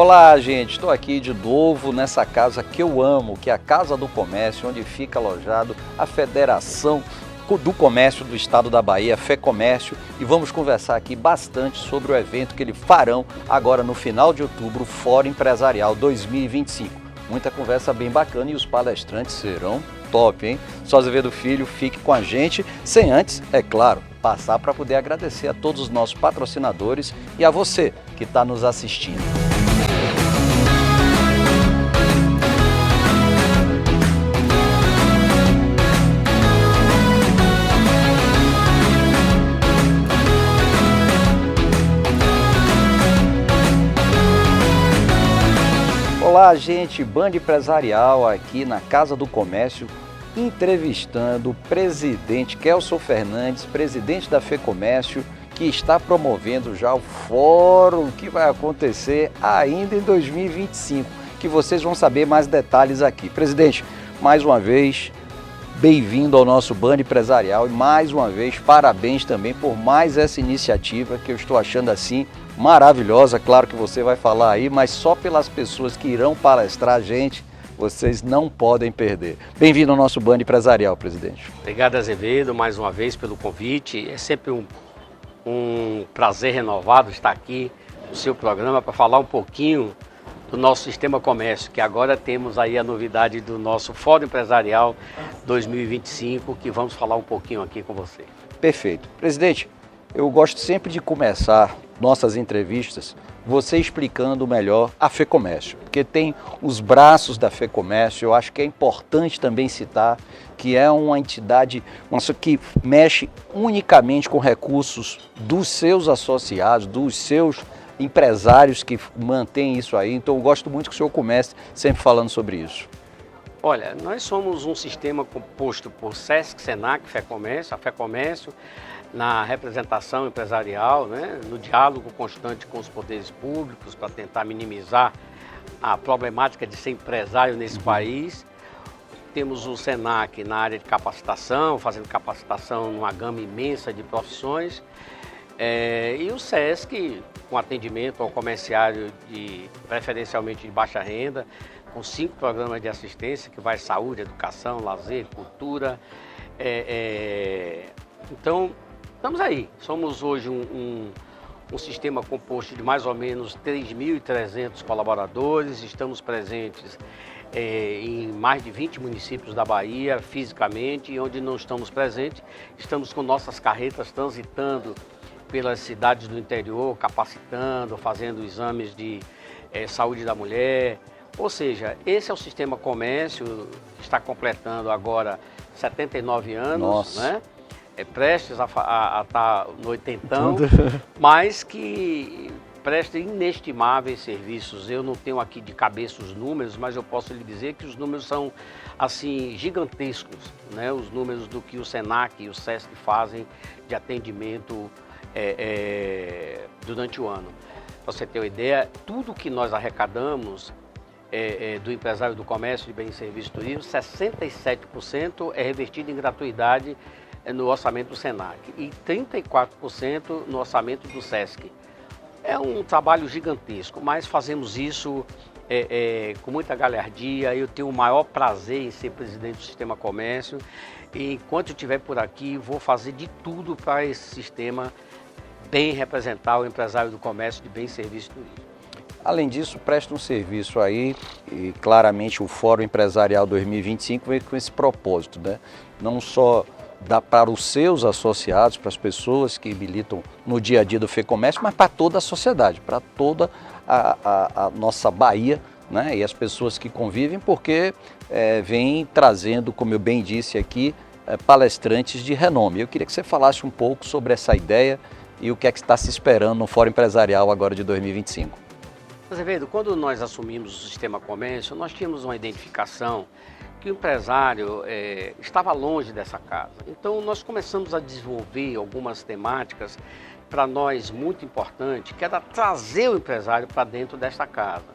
Olá, gente, estou aqui de novo nessa casa que eu amo, que é a Casa do Comércio, onde fica alojado a Federação do Comércio do Estado da Bahia, FEComércio, e vamos conversar aqui bastante sobre o evento que eles farão agora no final de outubro, o Fórum Empresarial 2025. Muita conversa bem bacana e os palestrantes serão top, hein? Só Azevedo Filho, fique com a gente, sem antes, é claro, passar para poder agradecer a todos os nossos patrocinadores e a você que está nos assistindo. Olá, gente, Band Empresarial aqui na Casa do Comércio, entrevistando o presidente Kelson Fernandes, presidente da FEComércio, que está promovendo já o fórum que vai acontecer ainda em 2025, que vocês vão saber mais detalhes aqui. Presidente, mais uma vez, bem-vindo ao nosso Band Empresarial e mais uma vez, parabéns também por mais essa iniciativa que eu estou achando assim maravilhosa. Claro que você vai falar aí, mas só pelas pessoas que irão palestrar a gente, vocês não podem perder. Bem-vindo ao nosso Band Empresarial, presidente. Obrigado, Azevedo, mais uma vez pelo convite. É sempre um prazer renovado estar aqui no seu programa para falar um pouquinho do nosso Sistema Comércio, que agora temos aí a novidade do nosso Fórum Empresarial 2025, que vamos falar um pouquinho aqui com você. Perfeito. Presidente, eu gosto sempre de começar nossas entrevistas você explicando melhor a FEComércio, porque tem os braços da FEComércio. Eu acho que é importante também citar que é uma entidade que mexe unicamente com recursos dos seus associados, dos seus empresários que mantêm isso aí. Então eu gosto muito que o senhor comece sempre falando sobre isso. Olha, nós somos um sistema composto por SESC, SENAC, FEComércio, a FEComércio, na representação empresarial, né, no diálogo constante com os poderes públicos para tentar minimizar a problemática de ser empresário nesse país. Temos o SENAC na área de capacitação, fazendo capacitação numa gama imensa de profissões, e o SESC com atendimento ao comerciário preferencialmente de baixa renda, com 5 programas de assistência que vai saúde, educação, lazer, cultura. Então, estamos aí. Somos hoje um sistema composto de mais ou menos 3.300 colaboradores. Estamos presentes em mais de 20 municípios da Bahia, fisicamente, e onde não estamos presentes, estamos com nossas carretas transitando pelas cidades do interior, capacitando, fazendo exames de saúde da mulher. Ou seja, esse é o Sistema Comércio, que está completando agora 79 anos, Nossa. Né? Prestes a estar no oitentão, mas que presta inestimáveis serviços. Eu não tenho aqui de cabeça os números, mas eu posso lhe dizer que os números são assim gigantescos, né? Os números do que o SENAC e o SESC fazem de atendimento durante o ano. Para você ter uma ideia, tudo que nós arrecadamos do empresário do comércio de bens, serviços e turismo, 67% é revertido em gratuidade no orçamento do SENAC e 34% no orçamento do SESC. É um trabalho gigantesco, mas fazemos isso com muita galhardia. Eu tenho o maior prazer em ser presidente do Sistema Comércio e enquanto eu estiver por aqui vou fazer de tudo para esse sistema bem representar o empresário do comércio de bens, serviços e turismo. Além disso, presta um serviço aí e claramente o Fórum Empresarial 2025 vem com esse propósito, né? Não só dá para os seus associados, para as pessoas que militam no dia a dia do FEComércio, mas para toda a sociedade, para toda a nossa Bahia, né? E as pessoas que convivem, porque vem trazendo, como eu bem disse aqui, palestrantes de renome. Eu queria que você falasse um pouco sobre essa ideia e o que é que está se esperando no Fórum Empresarial agora de 2025. Azevedo, quando nós assumimos o Sistema Comércio, nós tínhamos uma identificação que o empresário estava longe dessa casa. Então, nós começamos a desenvolver algumas temáticas para nós muito importantes, que era trazer o empresário para dentro desta casa.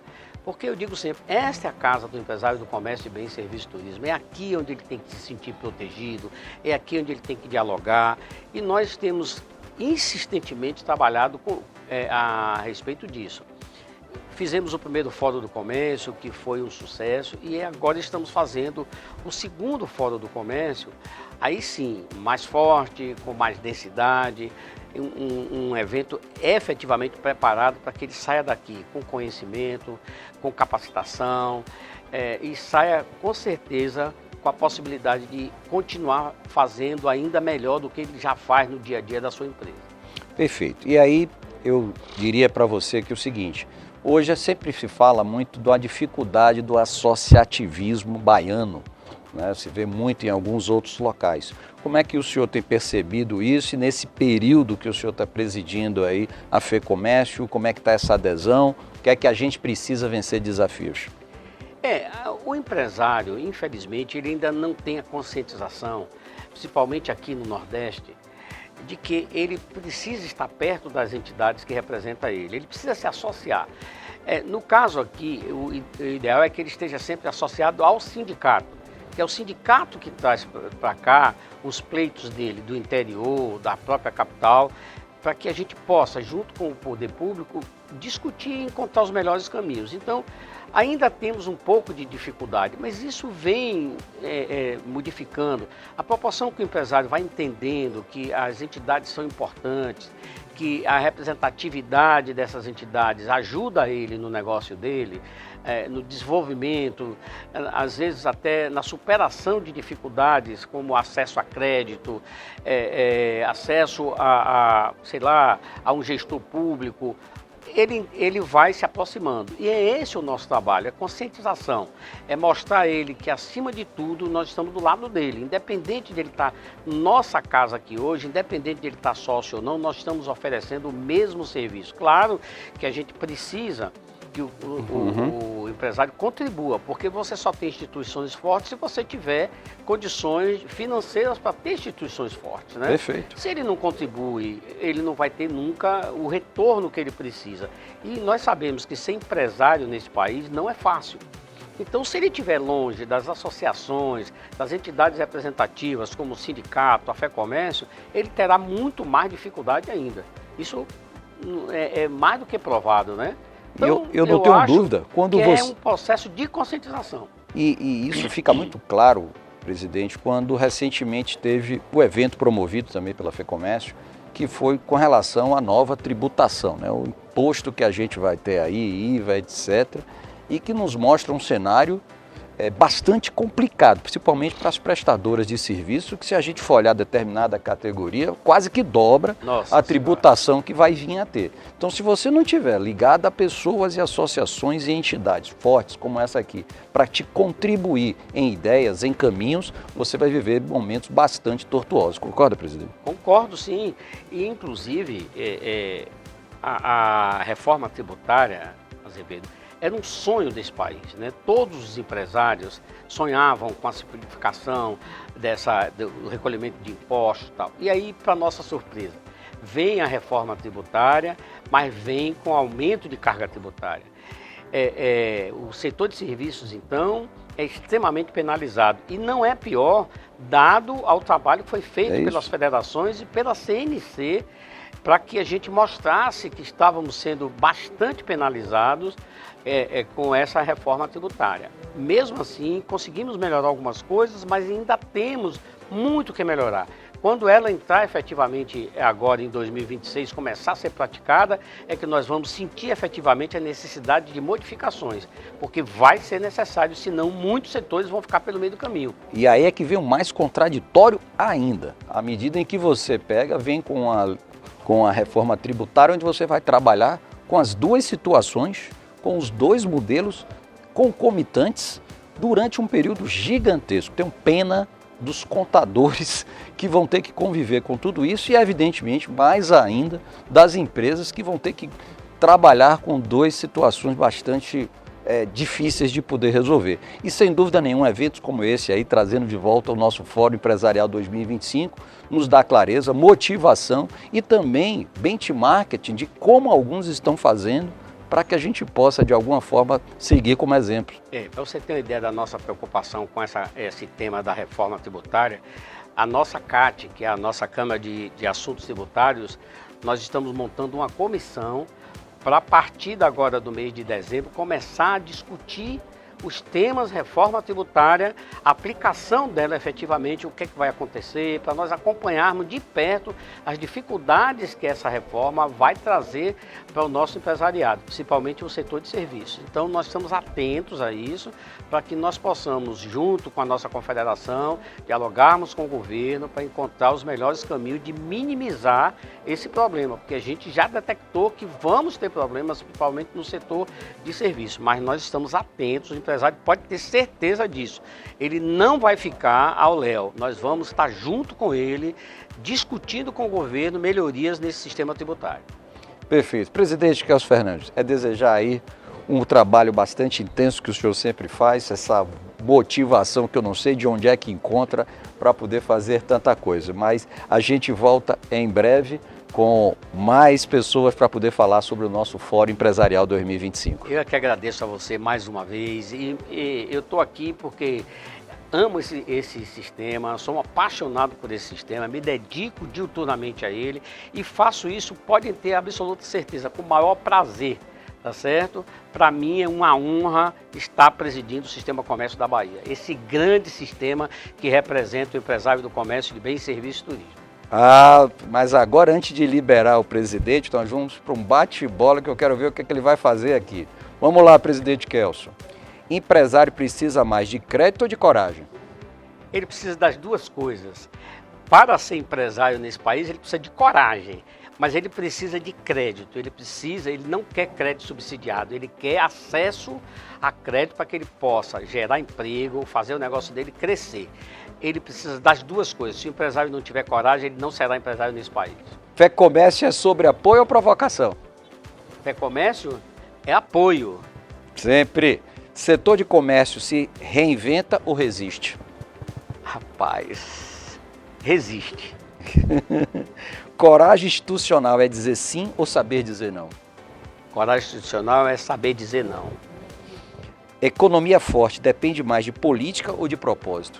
Porque eu digo sempre, esta é a casa do empresário do comércio de bens, serviços e turismo. É aqui onde ele tem que se sentir protegido, é aqui onde ele tem que dialogar. E nós temos insistentemente trabalhado a respeito disso. Fizemos o primeiro Fórum do Comércio, que foi um sucesso, e agora estamos fazendo o segundo Fórum do Comércio, aí sim, mais forte, com mais densidade, um evento efetivamente preparado para que ele saia daqui com conhecimento, com capacitação, e saia com certeza com a possibilidade de continuar fazendo ainda melhor do que ele já faz no dia a dia da sua empresa. Perfeito. E aí eu diria para você que é o seguinte, hoje sempre se fala muito da dificuldade do associativismo baiano, né? Se vê muito em alguns outros locais. Como é que o senhor tem percebido isso e nesse período que o senhor está presidindo aí a FEComércio, como é que está essa adesão? O que é que a gente precisa vencer desafios? O empresário, infelizmente, ele ainda não tem a conscientização, principalmente aqui no Nordeste, de que ele precisa estar perto das entidades que representam ele, ele precisa se associar. No caso aqui, o ideal é que ele esteja sempre associado ao sindicato, que é o sindicato que traz para cá os pleitos dele, do interior, da própria capital, para que a gente possa, junto com o poder público, discutir e encontrar os melhores caminhos. Então, ainda temos um pouco de dificuldade, mas isso vem modificando. A proporção que o empresário vai entendendo que as entidades são importantes, que a representatividade dessas entidades ajuda ele no negócio dele, no desenvolvimento, às vezes até na superação de dificuldades como acesso a crédito, acesso sei lá, a um gestor público, ele vai se aproximando. E é esse o nosso trabalho, é conscientização. É mostrar a ele que, acima de tudo, nós estamos do lado dele. Independente de ele estar nossa casa aqui hoje, independente de ele estar sócio ou não, nós estamos oferecendo o mesmo serviço. Claro que a gente precisa que o empresário contribua, porque você só tem instituições fortes se você tiver condições financeiras para ter instituições fortes, né? Perfeito. Se ele não contribui, ele não vai ter nunca o retorno que ele precisa. E nós sabemos que ser empresário nesse país não é fácil. Então, se ele estiver longe das associações, das entidades representativas, como o sindicato, a FEComércio, ele terá muito mais dificuldade ainda. Isso é mais do que provado, né? Então, eu não tenho dúvida. Quando que você... é um processo de conscientização. E isso fica muito claro, presidente, quando recentemente teve o evento promovido também pela FEComércio, que foi com relação à nova tributação, né? O imposto que a gente vai ter aí, IVA, etc., e que nos mostra um cenário bastante complicado, principalmente para as prestadoras de serviço, que se a gente for olhar determinada categoria, quase que dobra a tributação que vai vir a ter. Então, se você não tiver ligado a pessoas e associações e entidades fortes como essa aqui, para te contribuir em ideias, em caminhos, você vai viver momentos bastante tortuosos. Concorda, presidente? Concordo, sim. E, inclusive, a reforma tributária, Azevedo, era um sonho desse país, né? Todos os empresários sonhavam com a simplificação do recolhimento de impostos e tal. E aí, para nossa surpresa, vem a reforma tributária, mas vem com aumento de carga tributária. O setor de serviços, então, é extremamente penalizado. E não é pior, dado ao trabalho que foi feito pelas federações e pela CNC, para que a gente mostrasse que estávamos sendo bastante penalizados com essa reforma tributária. Mesmo assim, conseguimos melhorar algumas coisas, mas ainda temos muito que melhorar. Quando ela entrar efetivamente agora em 2026, começar a ser praticada, é que nós vamos sentir efetivamente a necessidade de modificações, porque vai ser necessário, senão muitos setores vão ficar pelo meio do caminho. E aí é que vem o mais contraditório ainda, à medida em que você vem com a reforma tributária, onde você vai trabalhar com as duas situações, com os dois modelos concomitantes durante um período gigantesco. Tenho pena dos contadores que vão ter que conviver com tudo isso e, evidentemente, mais ainda das empresas que vão ter que trabalhar com duas situações bastante difíceis de poder resolver. E, sem dúvida nenhuma, eventos como esse aí, trazendo de volta o nosso Fórum Empresarial 2025, nos dá clareza, motivação e também benchmarking de como alguns estão fazendo para que a gente possa, de alguma forma, seguir como exemplo. Para você ter uma ideia da nossa preocupação com esse tema da reforma tributária, a nossa CAT, que é a nossa Câmara de Assuntos Tributários, nós estamos montando uma comissão para a partir agora do mês de dezembro, começar a discutir os temas reforma tributária, a aplicação dela efetivamente, o que é que vai acontecer, para nós acompanharmos de perto as dificuldades que essa reforma vai trazer para o nosso empresariado, principalmente o setor de serviços. Então nós estamos atentos a isso, para que nós possamos, junto com a nossa confederação, dialogarmos com o governo para encontrar os melhores caminhos de minimizar esse problema, porque a gente já detectou que vamos ter problemas, principalmente no setor de serviços, mas nós estamos atentos, o empresário pode ter certeza disso. Ele não vai ficar ao léu, nós vamos estar junto com ele, discutindo com o governo melhorias nesse sistema tributário. Perfeito. Presidente Kelso Fernandes, é desejar aí um trabalho bastante intenso que o senhor sempre faz, essa motivação que eu não sei de onde é que encontra para poder fazer tanta coisa, mas a gente volta em breve com mais pessoas para poder falar sobre o nosso Fórum Empresarial 2025. Eu é que agradeço a você mais uma vez e eu estou aqui porque amo esse sistema, sou um apaixonado por esse sistema, me dedico diuturnamente a ele e faço isso, podem ter absoluta certeza, com o maior prazer, tá certo? Para mim é uma honra estar presidindo o Sistema Comércio da Bahia, esse grande sistema que representa o empresário do comércio de bens, serviços e turismo. Ah, mas agora antes de liberar o presidente, nós vamos para um bate-bola que eu quero ver o que ele vai fazer aqui. Vamos lá, presidente Kelso. Empresário precisa mais de crédito ou de coragem? Ele precisa das duas coisas. Para ser empresário nesse país, ele precisa de coragem, mas ele precisa de crédito. Ele não quer crédito subsidiado, ele quer acesso a crédito para que ele possa gerar emprego, fazer o negócio dele crescer. Ele precisa das duas coisas. Se o empresário não tiver coragem, ele não será empresário nesse país. FEComércio é sobre apoio ou provocação? FEComércio é apoio. Sempre. Setor de comércio se reinventa ou resiste? Rapaz, resiste. Coragem institucional é dizer sim ou saber dizer não? Coragem institucional é saber dizer não. Economia forte depende mais de política ou de propósito?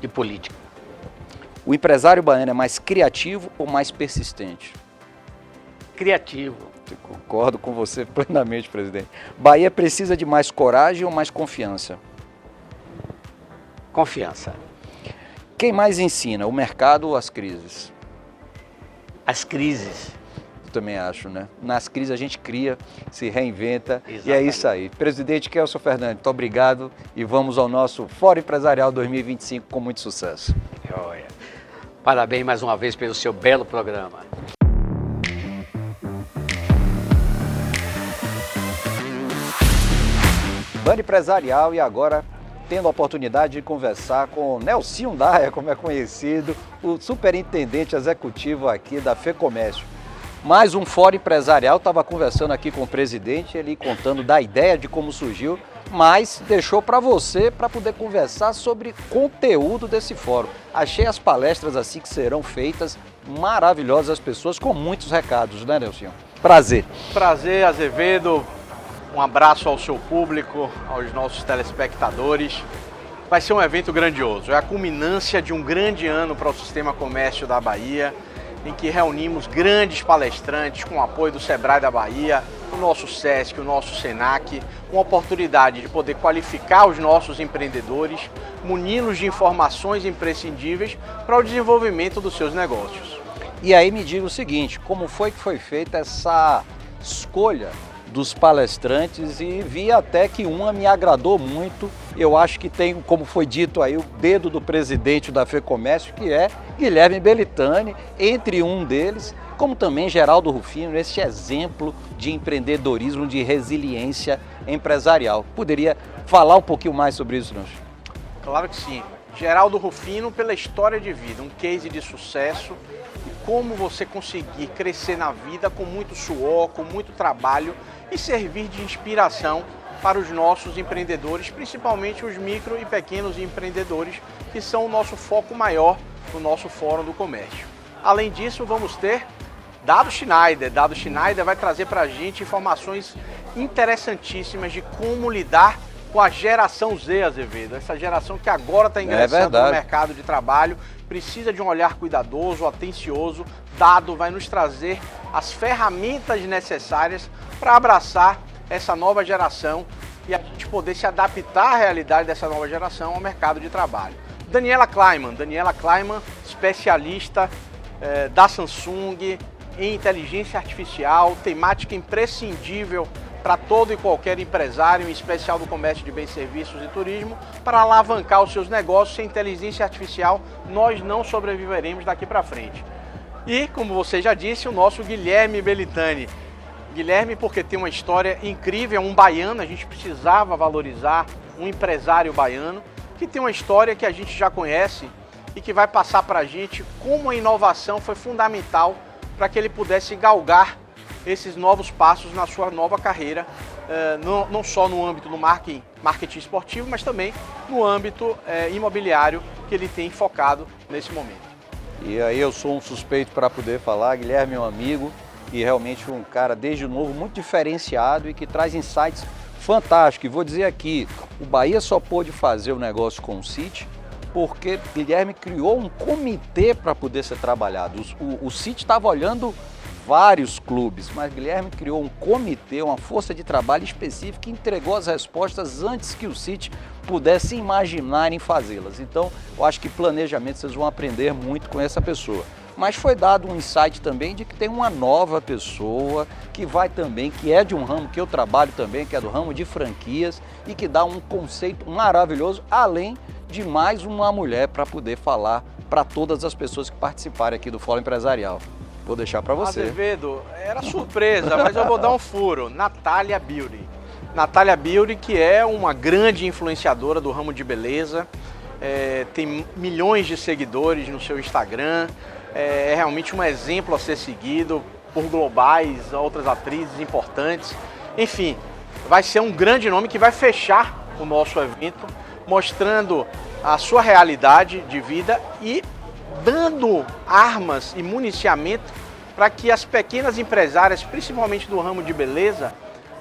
De política. O empresário baiano é mais criativo ou mais persistente? Criativo. Eu concordo com você plenamente, presidente. Bahia precisa de mais coragem ou mais confiança? Confiança. Quem mais ensina, o mercado ou as crises? As crises. Eu também acho, né? Nas crises a gente cria, se reinventa. Exatamente. E é isso aí. Presidente Kelso Fernandes, muito obrigado e vamos ao nosso Fórum Empresarial 2025 com muito sucesso. Olha, parabéns mais uma vez pelo seu belo programa. Banda Empresarial e agora tendo a oportunidade de conversar com Nelsinho Daia, como é conhecido, o superintendente executivo aqui da FEComércio. Mais um Fórum Empresarial, estava conversando aqui com o presidente, ele contando da ideia de como surgiu, mas deixou para você para poder conversar sobre conteúdo desse fórum. Achei as palestras assim que serão feitas maravilhosas, as pessoas com muitos recados, né, Nelsinho? Prazer. Prazer, Azevedo. Um abraço ao seu público, aos nossos telespectadores. Vai ser um evento grandioso, é a culminância de um grande ano para o Sistema Comércio da Bahia, em que reunimos grandes palestrantes com o apoio do Sebrae da Bahia, o nosso SESC, o nosso SENAC, com a oportunidade de poder qualificar os nossos empreendedores, muni-los de informações imprescindíveis para o desenvolvimento dos seus negócios. E aí me diga o seguinte, como foi que foi feita essa escolha dos palestrantes e vi até que uma me agradou muito. Eu acho que tem, como foi dito aí, o dedo do presidente da FEComércio, que é Guilherme Belitani, entre um deles, como também Geraldo Rufino, esse exemplo de empreendedorismo, de resiliência empresarial. Poderia falar um pouquinho mais sobre isso, não? Claro que sim. Geraldo Rufino, pela história de vida, um case de sucesso e como você conseguir crescer na vida com muito suor, com muito trabalho e servir de inspiração para os nossos empreendedores, principalmente os micro e pequenos empreendedores, que são o nosso foco maior no nosso Fórum do Comércio. Além disso, vamos ter Dado Schneider. Dado Schneider vai trazer para a gente informações interessantíssimas de como lidar com a geração Z, Azevedo, essa geração que agora está ingressando no mercado de trabalho, precisa de um olhar cuidadoso, atencioso. Dado vai nos trazer as ferramentas necessárias para abraçar essa nova geração e a gente poder se adaptar à realidade dessa nova geração ao mercado de trabalho. Daniela Kleiman, especialista da Samsung em inteligência artificial, temática imprescindível para todo e qualquer empresário, em especial do comércio de bens, serviços e turismo, para alavancar os seus negócios. Sem inteligência artificial, nós não sobreviveremos daqui para frente. E, como você já disse, o nosso Guilherme Belitani. Guilherme, porque tem uma história incrível, é um baiano, a gente precisava valorizar um empresário baiano, que tem uma história que a gente já conhece e que vai passar para a gente como a inovação foi fundamental para que ele pudesse galgar esses novos passos na sua nova carreira, não só no âmbito do marketing esportivo, mas também no âmbito imobiliário que ele tem focado nesse momento. E aí eu sou um suspeito para poder falar, Guilherme é um amigo e realmente um cara desde novo muito diferenciado e que traz insights fantásticos. E vou dizer aqui, o Bahia só pôde fazer o negócio com o City porque Guilherme criou um comitê para poder ser trabalhado. O City estava olhando vários clubes, mas Guilherme criou um comitê, uma força de trabalho específica e entregou as respostas antes que o City pudesse imaginar em fazê-las. Então, eu acho que planejamento vocês vão aprender muito com essa pessoa. Mas foi dado um insight também de que tem uma nova pessoa que vai também, que é de um ramo que eu trabalho também, que é do ramo de franquias e que dá um conceito maravilhoso, além de mais uma mulher para poder falar para todas as pessoas que participarem aqui do Fórum Empresarial. Vou deixar para você. Azevedo, era surpresa, mas eu vou dar um furo. Natália Beauty. Natália Beauty, que é uma grande influenciadora do ramo de beleza, tem milhões de seguidores no seu Instagram, é realmente um exemplo a ser seguido por globais, outras atrizes importantes. Enfim, vai ser um grande nome que vai fechar o nosso evento, mostrando a sua realidade de vida e dando armas e municiamento para que as pequenas empresárias, principalmente do ramo de beleza,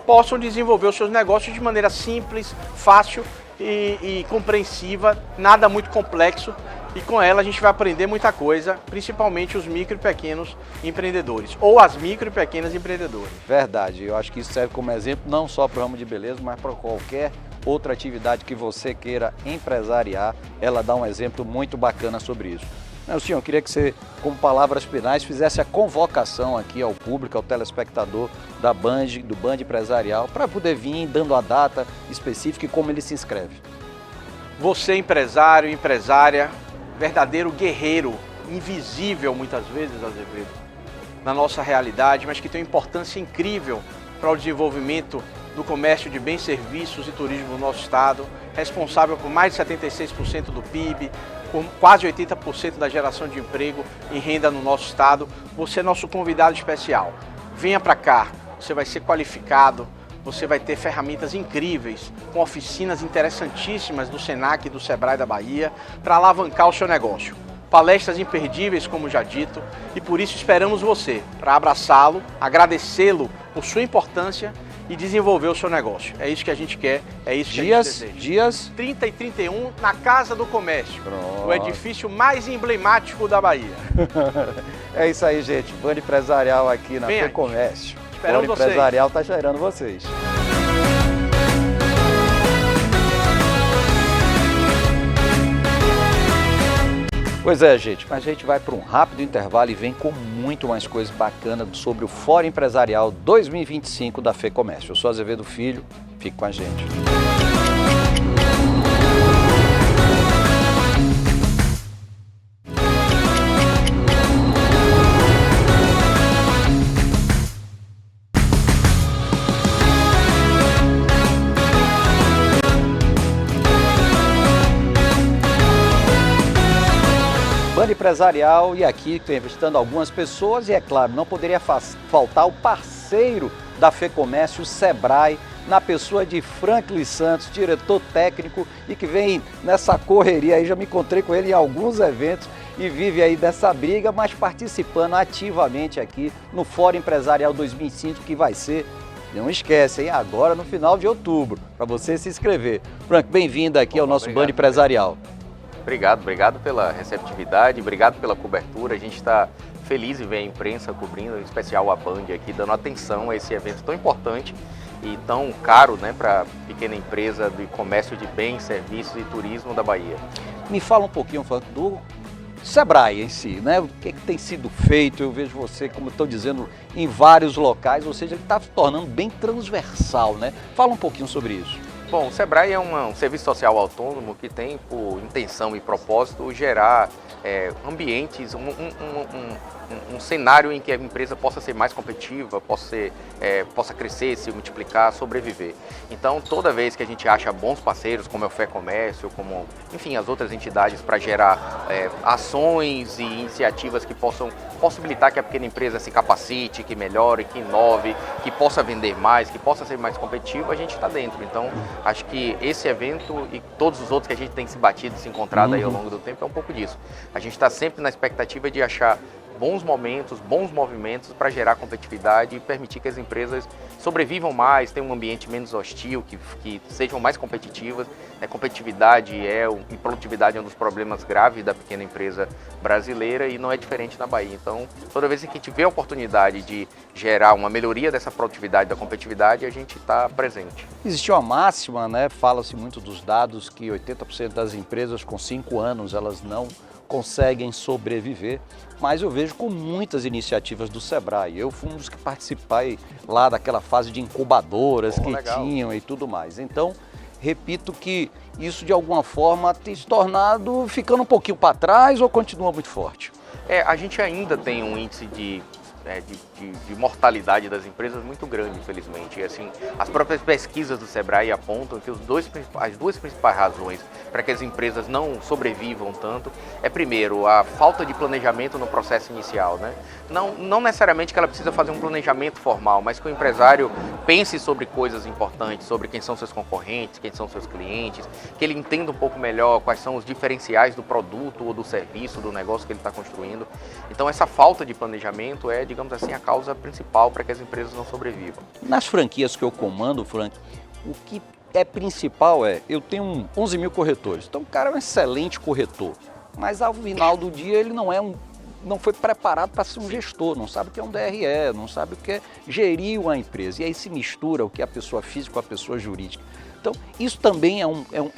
possam desenvolver os seus negócios de maneira simples, fácil e compreensiva, nada muito complexo. E com ela a gente vai aprender muita coisa, principalmente os micro e pequenos empreendedores, ou as micro e pequenas empreendedoras. Verdade, eu acho que isso serve como exemplo não só para o ramo de beleza, mas para qualquer outra atividade que você queira empresariar. Ela dá um exemplo muito bacana sobre isso. Nelson, eu queria que você, como palavras finais, fizesse a convocação aqui ao público, ao telespectador da Band, do Band Empresarial, para poder vir dando a data específica e como ele se inscreve. Você, empresário, empresária, verdadeiro guerreiro, invisível muitas vezes, Azevedo, na nossa realidade, mas que tem uma importância incrível para o desenvolvimento do comércio de bens, serviços e turismo no nosso estado, responsável por mais de 76% do PIB, por quase 80% da geração de emprego e renda no nosso estado. Você é nosso convidado especial. Venha para cá, você vai ser qualificado, você vai ter ferramentas incríveis, com oficinas interessantíssimas do Senac e do Sebrae da Bahia, para alavancar o seu negócio. Palestras imperdíveis, como já dito, e por isso esperamos você, para abraçá-lo, agradecê-lo por sua importância e desenvolver o seu negócio. É isso que a gente quer, é isso que a gente deseja. Dias 30 e 31 na Casa do Comércio, Pronto. O edifício mais emblemático da Bahia. É isso aí, gente. Band Empresarial aqui na FEComércio. Esperamos vocês. O Empresarial está esperando vocês. Pois é, gente, mas a gente vai para um rápido intervalo e vem com muito mais coisa bacana sobre o Fórum Empresarial 2025 da FEComércio. Eu sou Azevedo Filho, fique com a gente. Band Empresarial e aqui entrevistando algumas pessoas e, é claro, não poderia faltar o parceiro da FEComércio, o Sebrae, na pessoa de Franklin Santos, diretor técnico e que vem nessa correria aí, já me encontrei com ele em alguns eventos e vive aí dessa briga, mas participando ativamente aqui no Fórum Empresarial 2005, que vai ser Não esquece, hein? Agora no final de outubro, para você se inscrever. Frank, bem-vindo aqui ao nosso Band Empresarial. Obrigado pela receptividade, obrigado pela cobertura. A gente está feliz em ver a imprensa cobrindo, em especial a Band aqui, dando atenção a esse evento tão importante e tão caro, né, para a pequena empresa de comércio de bens, serviços e turismo da Bahia. Me fala um pouquinho, Frank, do Sebrae em si, né? O que tem sido feito? Eu vejo você, como eu estou dizendo, em vários locais, ou seja, ele está se tornando bem transversal, né? Fala um pouquinho sobre isso. Bom, o Sebrae é um serviço social autônomo que tem por intenção e propósito gerar ambientes, um cenário em que a empresa possa ser mais competitiva, possa crescer, se multiplicar, sobreviver. Então, toda vez que a gente acha bons parceiros, como é o FEComércio, como, enfim, as outras entidades, para gerar ações e iniciativas que possam possibilitar que a pequena empresa se capacite, que melhore, que inove, que possa vender mais, que possa ser mais competitiva, a gente está dentro. Então, acho que esse evento e todos os outros que a gente tem se batido, se encontrado aí ao longo do tempo, é um pouco disso. A gente está sempre na expectativa de achar bons momentos, bons movimentos para gerar competitividade e permitir que as empresas sobrevivam mais, tenham um ambiente menos hostil, que sejam mais competitivas. Competitividade e produtividade é um dos problemas graves da pequena empresa brasileira e não é diferente na Bahia. Então, toda vez que a gente vê a oportunidade de gerar uma melhoria dessa produtividade, da competitividade, a gente está presente. Existe uma máxima, né? Fala-se muito dos dados que 80% das empresas com 5 anos elas não conseguem sobreviver, mas eu vejo com muitas iniciativas do Sebrae. Eu fui um dos que participei lá daquela fase de incubadoras que legal. Tinham e tudo mais. Então, repito que isso de alguma forma tem se tornado ficando um pouquinho para trás ou continua muito forte? A gente ainda tem um índice de mortalidade das empresas muito grande, infelizmente. E, assim, as próprias pesquisas do Sebrae apontam que as duas principais razões para que as empresas não sobrevivam tanto é, primeiro, a falta de planejamento no processo inicial, né? Não necessariamente que ela precisa fazer um planejamento formal, mas que o empresário pense sobre coisas importantes, sobre quem são seus concorrentes, quem são seus clientes, que ele entenda um pouco melhor quais são os diferenciais do produto ou do serviço, do negócio que ele está construindo. Então, essa falta de planejamento é, digamos assim, a causa principal para que as empresas não sobrevivam. Nas franquias que eu comando, Frank, o que é principal eu tenho 11 mil corretores, então o cara é um excelente corretor, mas ao final do dia ele não foi preparado para ser um gestor, não sabe o que é um DRE, não sabe o que é gerir uma empresa, e aí se mistura o que é a pessoa física com a pessoa jurídica. Então, isso também é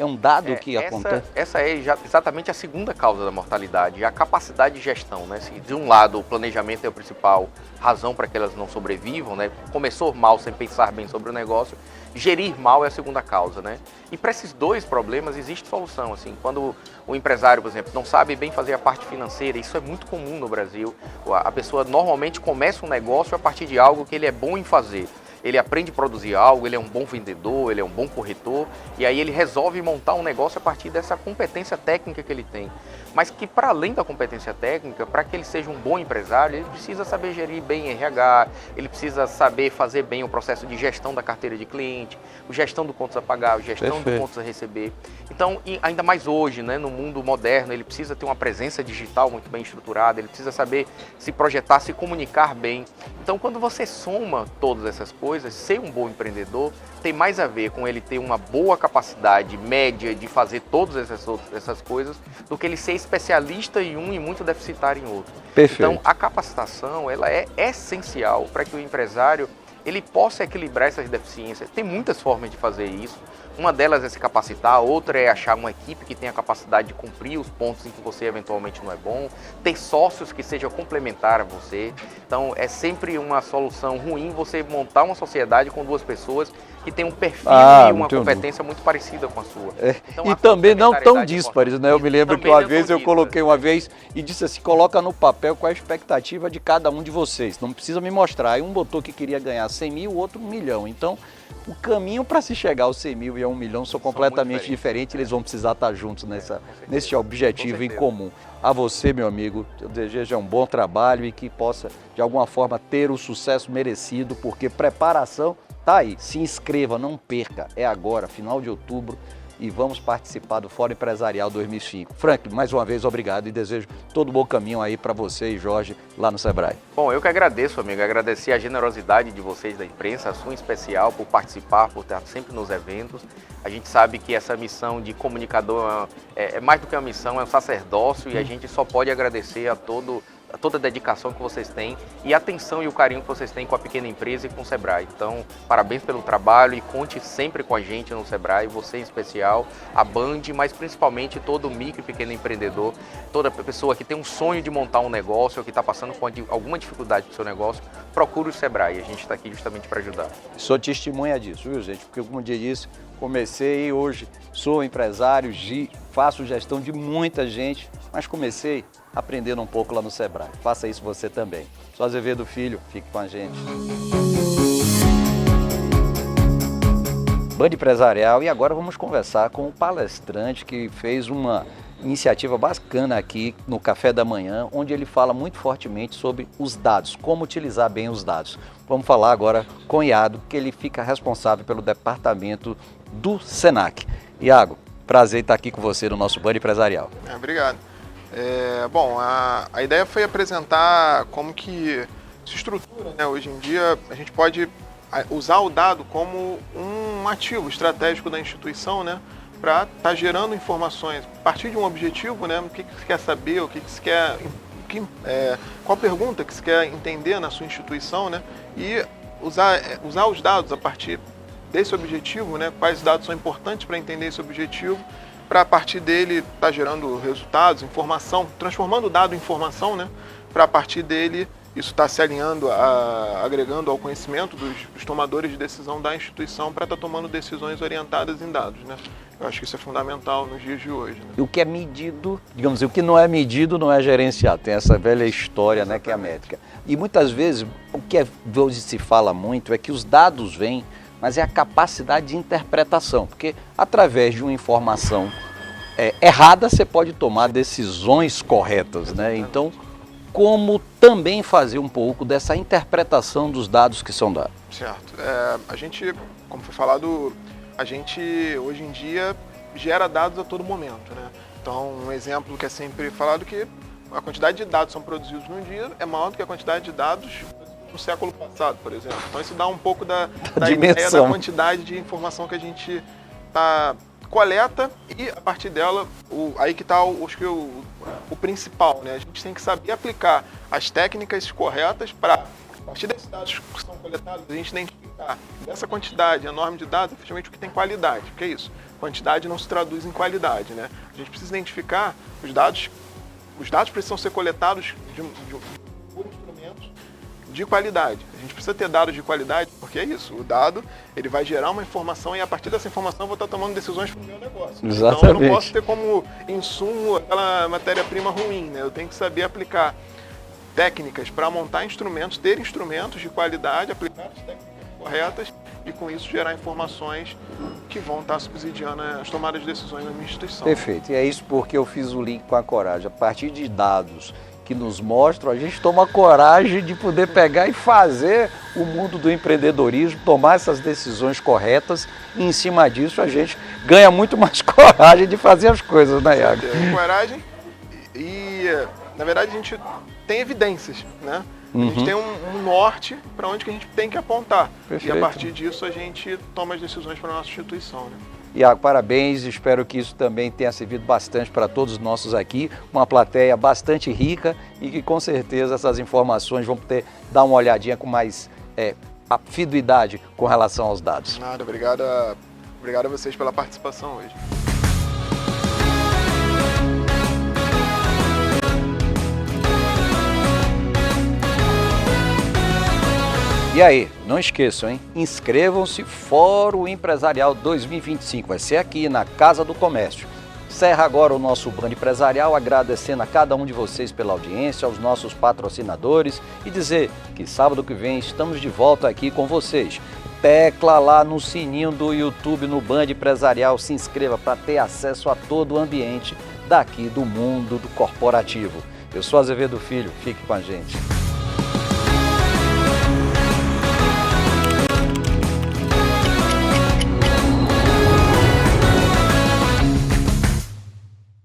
um dado que acontece? Essa é exatamente a segunda causa da mortalidade, a capacidade de gestão, né? Se de um lado o planejamento é a principal razão para que elas não sobrevivam, né? Começou mal sem pensar bem sobre o negócio, gerir mal é a segunda causa, né? E para esses dois problemas existe solução, assim, quando o empresário, por exemplo, não sabe bem fazer a parte financeira, isso é muito comum no Brasil, a pessoa normalmente começa um negócio a partir de algo que ele é bom em fazer. Ele aprende a produzir algo, ele é um bom vendedor, ele é um bom corretor, e aí ele resolve montar um negócio a partir dessa competência técnica que ele tem. Mas que, para além da competência técnica, para que ele seja um bom empresário, ele precisa saber gerir bem RH, ele precisa saber fazer bem o processo de gestão da carteira de cliente, gestão do contas a pagar, gestão do contas a receber. Então, e ainda mais hoje, né, no mundo moderno, ele precisa ter uma presença digital muito bem estruturada, ele precisa saber se projetar, se comunicar bem. Então, quando você soma todas essas coisas, ser um bom empreendedor tem mais a ver com ele ter uma boa capacidade média de fazer todas essas coisas do que ele ser especialista em um e muito deficitário em outro. Perfeito. Então, a capacitação ela é essencial para que o empresário ele possa equilibrar essas deficiências. Tem muitas formas de fazer isso. Uma delas é se capacitar, outra é achar uma equipe que tenha a capacidade de cumprir os pontos em que você eventualmente não é bom, ter sócios que sejam complementares a você. Então, é sempre uma solução ruim você montar uma sociedade com duas pessoas que têm um perfil e uma competência muito parecida com a sua. Então, e também não tão díspares, né? Eu me lembro que uma vez eu coloquei uma vez e disse assim, coloca no papel qual é a expectativa de cada um de vocês, não precisa me mostrar. Aí um botou que queria ganhar 100 mil, o outro 1 milhão. Então, o caminho para se chegar aos 100 mil e a 1 milhão são completamente diferentes, eles vão precisar estar juntos nesse objetivo em comum. A você, meu amigo, eu desejo um bom trabalho e que possa, de alguma forma, ter o sucesso merecido, porque preparação está aí. Se inscreva, não perca, é agora, final de outubro, e vamos participar do Fórum Empresarial 2005. Franklin, mais uma vez, obrigado e desejo todo bom caminho aí para você e Jorge lá no Sebrae. Bom, eu que agradeço, amigo, agradecer a generosidade de vocês da imprensa, a sua em especial, por participar, por estar sempre nos eventos. A gente sabe que essa missão de comunicador é mais do que uma missão, é um sacerdócio e a gente só pode agradecer a toda a dedicação que vocês têm e a atenção e o carinho que vocês têm com a pequena empresa e com o Sebrae. Então, parabéns pelo trabalho e conte sempre com a gente no Sebrae, você em especial, a Band, mas principalmente todo micro e pequeno empreendedor, toda pessoa que tem um sonho de montar um negócio ou que está passando com alguma dificuldade no seu negócio, procure o Sebrae. A gente está aqui justamente para ajudar. Sou testemunha disso, viu, gente? Porque, como eu disse, comecei hoje, sou empresário, faço gestão de muita gente, mas comecei aprendendo um pouco lá no Sebrae. Faça isso você também. Sou Azevedo Filho, fique com a gente. Band Empresarial, e agora vamos conversar com o palestrante que fez uma iniciativa bacana aqui no Café da Manhã, onde ele fala muito fortemente sobre os dados, como utilizar bem os dados. Vamos falar agora com o Iago, que ele fica responsável pelo departamento do Senac. Iago, prazer estar aqui com você no nosso Band Empresarial. Obrigado. Bom, a ideia foi apresentar como que se estrutura, né? Hoje em dia a gente pode usar o dado como um ativo estratégico da instituição, né? Para estar gerando informações a partir de um objetivo, né? O que você quer saber, o que você quer, qual pergunta que você quer entender na sua instituição, né? E usar os dados a partir desse objetivo, né? Quais dados são importantes para entender esse objetivo, para a partir dele estar gerando resultados, informação, transformando o dado em informação, né? Para a partir dele isso está se alinhando, agregando ao conhecimento dos tomadores de decisão da instituição para estar tomando decisões orientadas em dados, né? Eu acho que isso é fundamental nos dias de hoje, né? E o que é medido, digamos assim, o que não é medido não é gerenciado. Tem essa velha história, né, que é a métrica. E muitas vezes, o que hoje se fala muito é que os dados vêm, mas é a capacidade de interpretação, porque através de uma informação errada você pode tomar decisões corretas, né? Então, como também fazer um pouco dessa interpretação dos dados que são dados? Certo. A gente, como foi falado, a gente hoje em dia gera dados a todo momento, né? Então, um exemplo que é sempre falado que a quantidade de dados que são produzidos num dia é maior do que a quantidade de dados no século passado, por exemplo. Então isso dá um pouco da ideia da quantidade de informação que a gente coleta e a partir dela, aí que está o principal, né? A gente tem que saber aplicar as técnicas corretas para, a partir desses dados que são coletados, a gente identificar dessa quantidade enorme de dados, efetivamente o que tem qualidade. O que é isso? Quantidade não se traduz em qualidade, né? A gente precisa identificar os dados precisam ser coletados por instrumentos de qualidade. A gente precisa ter dados de qualidade, porque é isso, o dado ele vai gerar uma informação e a partir dessa informação eu vou estar tomando decisões para o meu negócio. Exatamente. Então eu não posso ter como insumo aquela matéria-prima ruim, né? Eu tenho que saber aplicar técnicas para montar instrumentos, ter instrumentos de qualidade, aplicar as técnicas corretas e com isso gerar informações que vão estar subsidiando as tomadas de decisões na minha instituição. Perfeito, e é isso porque eu fiz o link com a coragem. A partir de dados que nos mostram, a gente toma coragem de poder pegar e fazer o mundo do empreendedorismo, tomar essas decisões corretas e em cima disso a gente ganha muito mais coragem de fazer as coisas, né, Iago? Coragem e, na verdade, a gente tem evidências, né? A gente tem um norte para onde que a gente tem que apontar. Perfeito. E a partir disso a gente toma as decisões para a nossa instituição, né? Iago, parabéns, espero que isso também tenha servido bastante para todos nossos aqui, uma plateia bastante rica e que com certeza essas informações vão poder dar uma olhadinha com mais afiduidade com relação aos dados. Nada, obrigado a vocês pela participação hoje. E aí, não esqueçam, hein? Inscrevam-se Fórum Empresarial 2025, vai ser aqui na Casa do Comércio. Encerra agora o nosso Band Empresarial, agradecendo a cada um de vocês pela audiência, aos nossos patrocinadores e dizer que sábado que vem estamos de volta aqui com vocês. Tecla lá no sininho do YouTube, no Band Empresarial, se inscreva para ter acesso a todo o ambiente daqui do mundo do corporativo. Eu sou Azevedo Filho, fique com a gente.